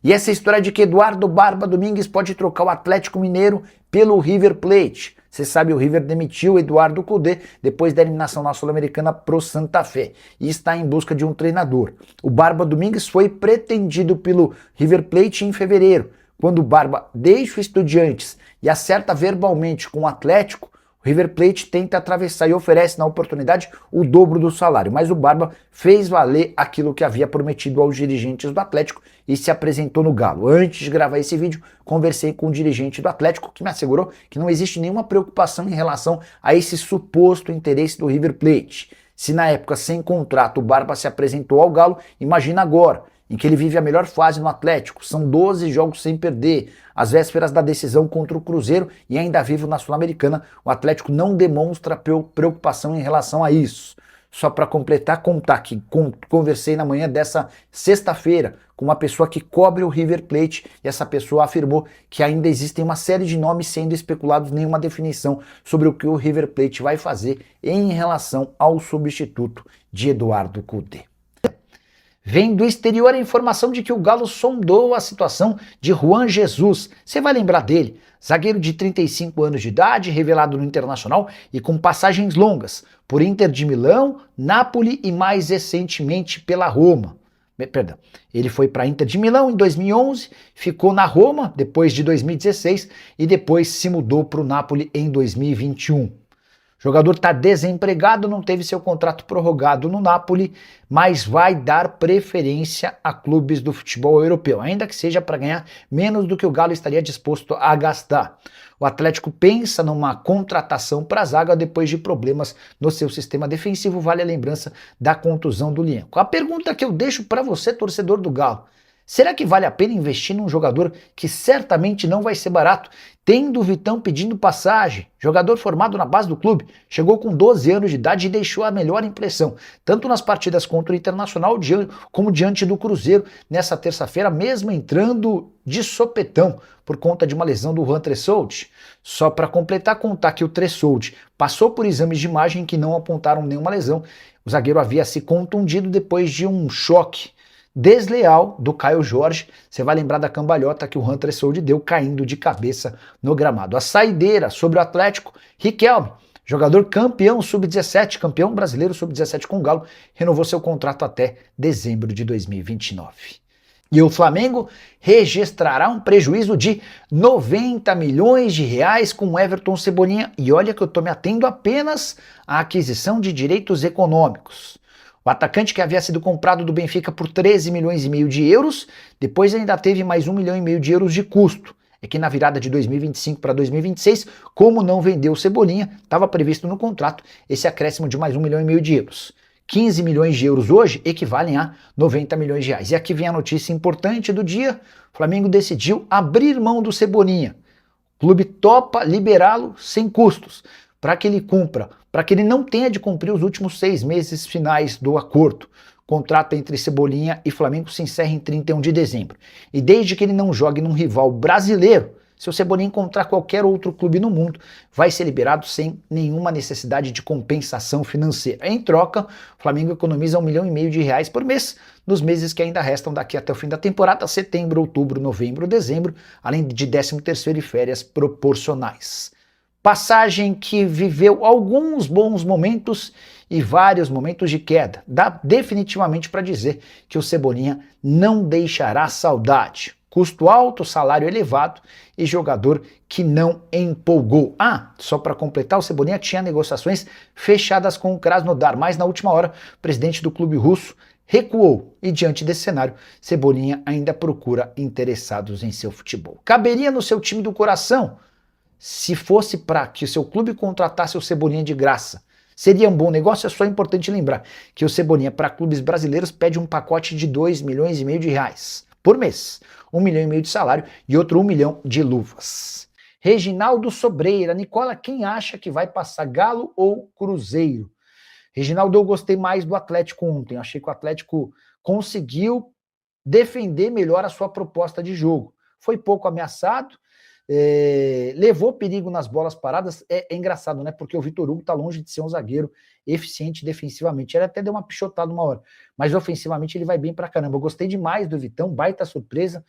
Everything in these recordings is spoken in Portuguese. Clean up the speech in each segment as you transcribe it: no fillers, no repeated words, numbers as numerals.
E essa história de que Eduardo Barba Domingues pode trocar o Atlético Mineiro pelo River Plate. Você sabe, o River demitiu o Eduardo Cudê depois da eliminação na Sul-Americana pro Santa Fé e está em busca de um treinador. O Barba Domingues foi pretendido pelo River Plate em fevereiro. Quando o Barba deixa o Estudiantes e acerta verbalmente com o Atlético, o River Plate tenta atravessar e oferece na oportunidade o dobro do salário, mas o Barba fez valer aquilo que havia prometido aos dirigentes do Atlético e se apresentou no Galo. Antes de gravar esse vídeo, conversei com o dirigente do Atlético que me assegurou que não existe nenhuma preocupação em relação a esse suposto interesse do River Plate. Se na época sem contrato o Barba se apresentou ao Galo, imagina agora, em que ele vive a melhor fase no Atlético. São 12 jogos sem perder, às vésperas da decisão contra o Cruzeiro e ainda vivo na Sul-Americana. O Atlético não demonstra preocupação em relação a isso. Só para completar, contar que conversei na manhã dessa sexta-feira com uma pessoa que cobre o River Plate e essa pessoa afirmou que ainda existem uma série de nomes sendo especulados, nenhuma definição sobre o que o River Plate vai fazer em relação ao substituto de Eduardo Cudê. Vem do exterior a informação de que o Galo sondou a situação de Juan Jesus. Você vai lembrar dele, zagueiro de 35 anos de idade, revelado no Internacional e com passagens longas por Inter de Milão, Napoli e mais recentemente pela Roma. Perdão, ele foi para Inter de Milão em 2011, ficou na Roma depois de 2016 e depois se mudou para o Napoli em 2021. O jogador está desempregado, não teve seu contrato prorrogado no Napoli, mas vai dar preferência a clubes do futebol europeu, ainda que seja para ganhar menos do que o Galo estaria disposto a gastar. O Atlético pensa numa contratação para a zaga depois de problemas no seu sistema defensivo, vale a lembrança da contusão do Lienco. A pergunta que eu deixo para você, torcedor do Galo: será que vale a pena investir num jogador que certamente não vai ser barato, tendo o Vitão pedindo passagem? Jogador formado na base do clube, chegou com 12 anos de idade e deixou a melhor impressão, tanto nas partidas contra o Internacional como diante do Cruzeiro nessa terça-feira, mesmo entrando de sopetão por conta de uma lesão do Juan Tressoldi. Só para completar, contar que o Tressoldi passou por exames de imagem que não apontaram nenhuma lesão. O zagueiro havia se contundido depois de um choque desleal do Caio Jorge. Você vai lembrar da cambalhota que o Juan Tressoldi deu caindo de cabeça no gramado. A saideira sobre o Atlético: Riquelme, jogador campeão sub-17, campeão brasileiro sub-17 com o Galo, renovou seu contrato até dezembro de 2029. E o Flamengo registrará um prejuízo de 90 milhões de reais com Everton Cebolinha. E olha que eu estou me atendo apenas à aquisição de direitos econômicos. O atacante, que havia sido comprado do Benfica por 13 milhões e meio de euros, depois ainda teve mais 1,5 milhão de euros de custo. É que na virada de 2025 para 2026, como não vendeu o Cebolinha, estava previsto no contrato esse acréscimo de mais 1,5 milhão de euros. 15 milhões de euros hoje equivalem a 90 milhões de reais. E aqui vem a notícia importante do dia: o Flamengo decidiu abrir mão do Cebolinha. O clube topa liberá-lo sem custos, para que ele cumpra, para que ele não tenha de cumprir os últimos 6 meses finais do acordo. O contrato entre Cebolinha e Flamengo se encerra em 31 de dezembro. E desde que ele não jogue num rival brasileiro, se o Cebolinha encontrar qualquer outro clube no mundo, vai ser liberado sem nenhuma necessidade de compensação financeira. Em troca, o Flamengo economiza 1,5 milhão de reais por mês, nos meses que ainda restam daqui até o fim da temporada: setembro, outubro, novembro, dezembro, além de 13º e férias proporcionais. Passagem que viveu alguns bons momentos e vários momentos de queda. Dá definitivamente para dizer que o Cebolinha não deixará saudade. Custo alto, salário elevado e jogador que não empolgou. Só para completar, o Cebolinha tinha negociações fechadas com o Krasnodar, mas na última hora o presidente do clube russo recuou e, diante desse cenário, Cebolinha ainda procura interessados em seu futebol. Caberia no seu time do coração se fosse para que o seu clube contratasse o Cebolinha de graça? Seria um bom negócio? É só importante lembrar que o Cebolinha, para clubes brasileiros, pede um pacote de 2,5 milhões de reais por mês. 1,5 milhão de salário e outro 1 milhão de luvas. Reginaldo Sobreira: Nicola, quem acha que vai passar, Galo ou Cruzeiro? Reginaldo, eu gostei mais do Atlético ontem. Achei que o Atlético conseguiu defender melhor a sua proposta de jogo. Foi pouco ameaçado, levou perigo nas bolas paradas. É engraçado, né? Porque o Vitor Hugo tá longe de ser um zagueiro eficiente defensivamente. Ele até deu uma pichotada uma hora, mas ofensivamente ele vai bem pra caramba. Eu gostei demais do Vitão, baita surpresa.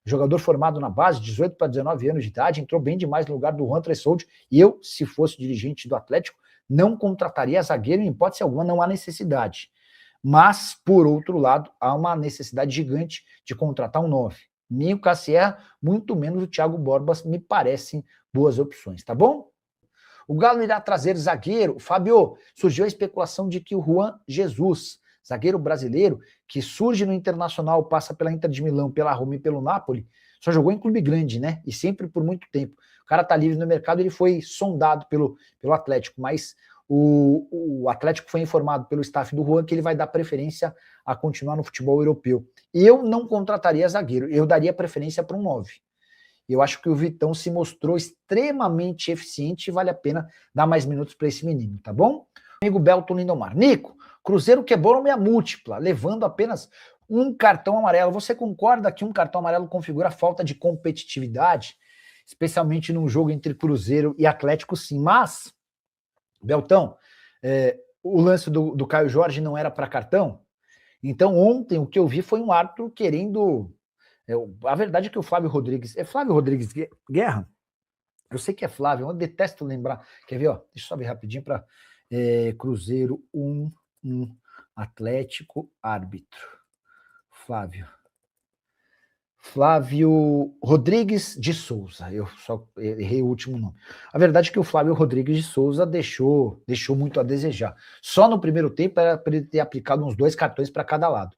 jogador formado na base, 18 para 19 anos de idade, entrou bem demais no lugar do Juan Tressoldi. E eu, se fosse dirigente do Atlético, não contrataria zagueiro em hipótese alguma, não há necessidade. Mas, por outro lado, há uma necessidade gigante de contratar um 9. Nem o Cassier, muito menos o Thiago Borbas, me parecem boas opções, tá bom? O Galo irá trazer zagueiro. Fábio, surgiu a especulação de que o Juan Jesus, zagueiro brasileiro, que surge no Internacional, passa pela Inter de Milão, pela Roma e pelo Napoli, só jogou em clube grande, né? E sempre por muito tempo. O cara tá livre no mercado, ele foi sondado pelo Atlético, mas o Atlético foi informado pelo staff do Juan que ele vai dar preferência a continuar no futebol europeu. Eu não contrataria zagueiro, eu daria preferência para um 9. Eu acho que o Vitão se mostrou extremamente eficiente e vale a pena dar mais minutos para esse menino, tá bom? Amigo Belton Lindomar. Nico, Cruzeiro quebrou meia múltipla, levando apenas um cartão amarelo. Você concorda que um cartão amarelo configura falta de competitividade? Especialmente num jogo entre Cruzeiro e Atlético, sim. Mas, Beltão, o lance do Caio Jorge não era para cartão? Então ontem o que eu vi foi um árbitro querendo... a verdade é que o Flávio Rodrigues... É Flávio Rodrigues Guerra? Eu sei que é Flávio, eu detesto lembrar. Quer ver, ó? Deixa eu só ver rapidinho para Cruzeiro 1, Atlético, árbitro. Flávio Rodrigues de Souza. Eu só errei o último nome. A verdade é que o Flávio Rodrigues de Souza deixou muito a desejar. Só no primeiro tempo era para ele ter aplicado uns 2 cartões para cada lado.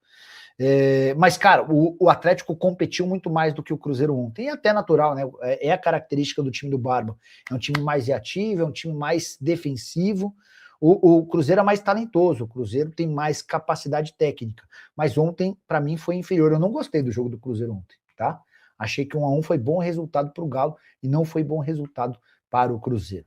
Mas, cara, o Atlético competiu muito mais do que o Cruzeiro ontem. E até natural, né? É a característica do time do Barba. É um time mais reativo, é um time mais defensivo. O Cruzeiro é mais talentoso, o Cruzeiro tem mais capacidade técnica. Mas ontem, para mim, foi inferior. Eu não gostei do jogo do Cruzeiro ontem, tá? Achei que 1-1 foi bom resultado para o Galo e não foi bom resultado para o Cruzeiro.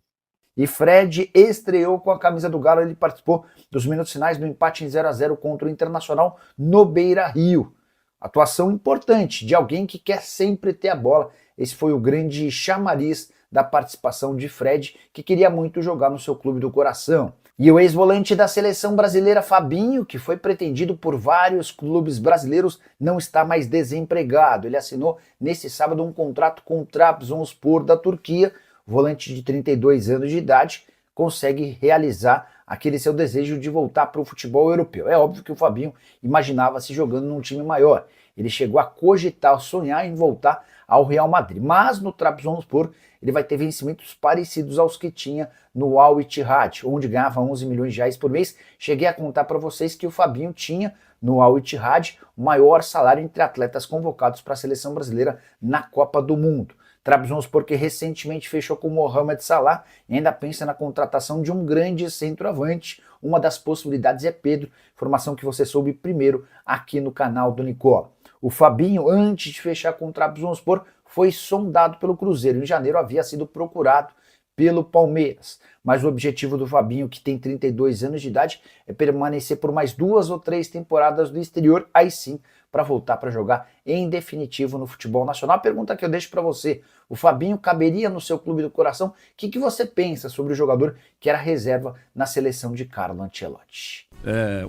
E Fred estreou com a camisa do Galo, ele participou dos minutos finais do empate em 0-0 contra o Internacional no Beira-Rio. Atuação importante de alguém que quer sempre ter a bola. Esse foi o grande chamariz da participação de Fred, que queria muito jogar no seu clube do coração. E o ex-volante da seleção brasileira, Fabinho, que foi pretendido por vários clubes brasileiros, não está mais desempregado. Ele assinou nesse sábado um contrato com o Trabzonspor da Turquia. O volante de 32 anos de idade consegue realizar aquele seu desejo de voltar para o futebol europeu. É óbvio que o Fabinho imaginava se jogando num time maior. Ele chegou a cogitar, sonhar em voltar ao Real Madrid. Mas no Trabzonspor ele vai ter vencimentos parecidos aos que tinha no Al Ittihad, onde ganhava 11 milhões de reais por mês. Cheguei a contar para vocês que o Fabinho tinha no Al Ittihad o maior salário entre atletas convocados para a seleção brasileira na Copa do Mundo. Trabzonspor que recentemente fechou com o Mohamed Salah e ainda pensa na contratação de um grande centroavante. Uma das possibilidades é Pedro, informação que você soube primeiro aqui no canal do Nicola. O Fabinho, antes de fechar com o Trabzonspor, foi sondado pelo Cruzeiro. Em janeiro havia sido procurado pelo Palmeiras. Mas o objetivo do Fabinho, que tem 32 anos de idade, é permanecer por mais 2 ou 3 temporadas no exterior, aí sim, para voltar para jogar em definitivo no futebol nacional. A pergunta que eu deixo para você, o Fabinho caberia no seu clube do coração? O que você pensa sobre o jogador que era reserva na seleção de Carlo Ancelotti?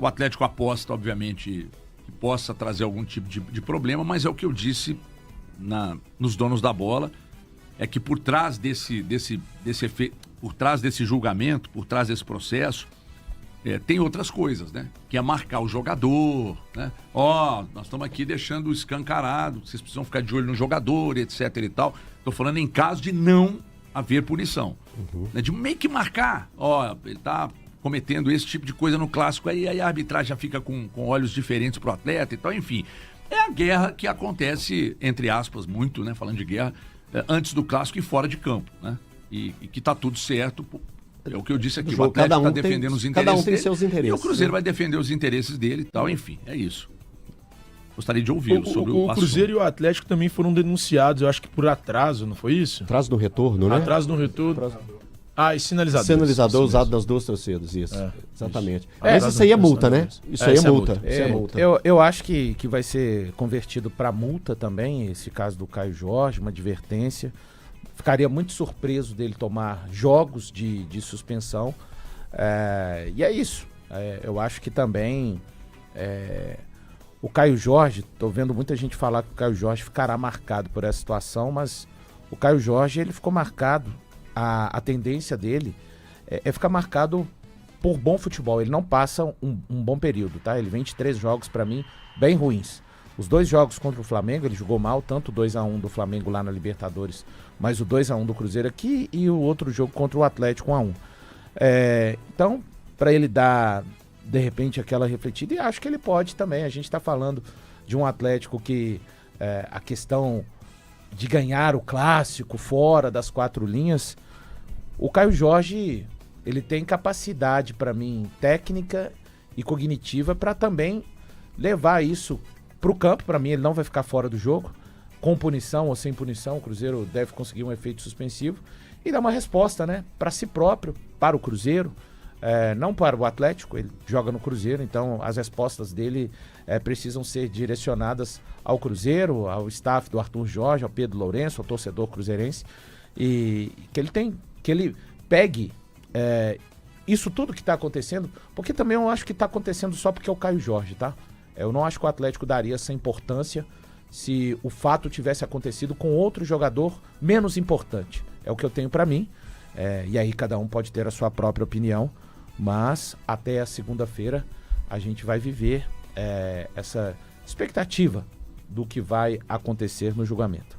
O Atlético aposta, obviamente, que possa trazer algum tipo de problema, mas é o que eu disse nos donos da bola, é que por trás desse efeito, por trás desse julgamento, por trás desse processo, tem outras coisas, né? Que é marcar o jogador, né? Nós estamos aqui deixando escancarado, vocês precisam ficar de olho no jogador, etc e tal. Estou falando em caso de não haver punição. Né? De meio que marcar, ele está cometendo esse tipo de coisa no clássico, aí a arbitragem já fica com olhos diferentes pro atleta e tal, enfim. É a guerra que acontece, entre aspas, muito, né? Falando de guerra, antes do clássico e fora de campo, né? E que tá tudo certo. É o que eu disse aqui, o Atlético está defendendo os interesses cada um tem dele, seus interesses. E o Cruzeiro vai defender os interesses dele e tal, enfim, é isso. Gostaria de ouvi-lo sobre o assunto. O Cruzeiro e o Atlético também foram denunciados, eu acho que por atraso, não foi isso? Atraso no retorno, né? Atraso no retorno. E sinalizador. Sinalizador usado nas 2 torcidas, isso. Exatamente. Mas isso aí é multa, né? Isso aí é multa. Eu acho que vai ser convertido para multa também, esse caso do Caio Jorge, uma advertência. Ficaria muito surpreso dele tomar jogos de suspensão. E é isso. Eu acho que também O Caio Jorge, tô vendo muita gente falar que o Caio Jorge ficará marcado por essa situação, mas o Caio Jorge, ele ficou marcado, a tendência dele é ficar marcado por bom futebol. Ele não passa um bom período, tá? Ele vem de 3 jogos, pra mim, bem ruins. Os 2 jogos contra o Flamengo, ele jogou mal, tanto o 2-1 do Flamengo lá na Libertadores, mas o 2-1 do Cruzeiro aqui e o outro jogo contra o Atlético 1-1. Então, pra ele dar, de repente, aquela refletida, e acho que ele pode também. A gente tá falando de um Atlético que a questão de ganhar o clássico fora das 4 linhas, o Caio Jorge, ele tem capacidade, para mim, técnica e cognitiva para também levar isso pro campo. Para mim, ele não vai ficar fora do jogo, com punição ou sem punição. O Cruzeiro deve conseguir um efeito suspensivo e dar uma resposta, né, para si próprio, para o Cruzeiro, não para o Atlético. Ele joga no Cruzeiro, então as respostas dele precisam ser direcionadas ao Cruzeiro, ao staff do Arthur Jorge, ao Pedro Lourenço, ao torcedor cruzeirense, e que ele pegue isso tudo que está acontecendo, porque também eu acho que está acontecendo só porque é o Caio Jorge, tá? Eu não acho que o Atlético daria essa importância se o fato tivesse acontecido com outro jogador menos importante. É o que eu tenho para mim, e aí cada um pode ter a sua própria opinião, mas até a segunda-feira a gente vai viver essa expectativa do que vai acontecer no julgamento.